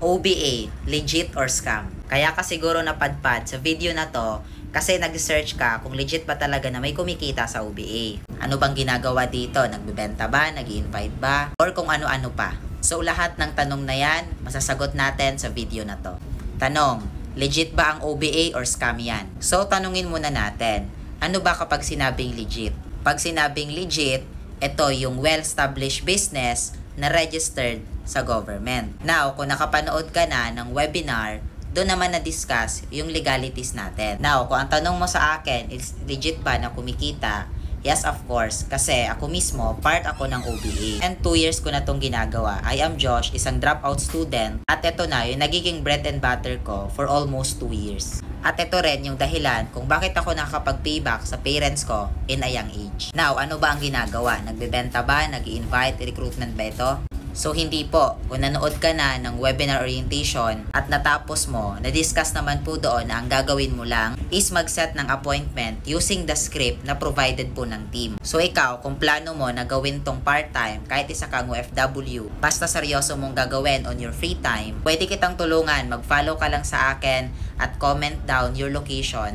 OBA, legit or scam? Kaya ka siguro napadpad sa video na to kasi nag-search ka kung legit ba talaga na may kumikita sa OBA. Ano bang ginagawa dito? Nagbebenta ba? Nag-i-invite ba? Or kung ano-ano pa? So lahat ng tanong na yan, masasagot natin sa video na to. Tanong, legit ba ang OBA or scam yan? So tanungin muna natin, ano ba kapag sinabing legit? Pag sinabing legit, ito yung well-established business na registered sa government. Now, kung nakapanood ka na ng webinar, doon naman na-discuss yung legalities natin. Now, kung ang tanong mo sa akin is legit ba na kumikita? Yes, of course. Kasi ako mismo, part ako ng OBA. And 2 years ko na itong ginagawa. I am Josh, isang dropout student. At ito na, yung nagiging bread and butter ko for almost 2 years. At ito rin yung dahilan kung bakit ako nakakapag-payback sa parents ko in a young age. Now, ano ba ang ginagawa? Nagbebenta ba? Nag-i-invite? Recruitment ba ito? So, hindi po. Kung nanood ka na ng webinar orientation at natapos mo, na-discuss naman po doon na ang gagawin mo lang is mag-set ng appointment using the script na provided po ng team. So, ikaw, kung plano mo na gawin tong part-time, kahit isa kang OFW, basta seryoso mong gagawin on your free time, pwede kitang tulungan. Mag-follow ka lang sa akin at comment down your location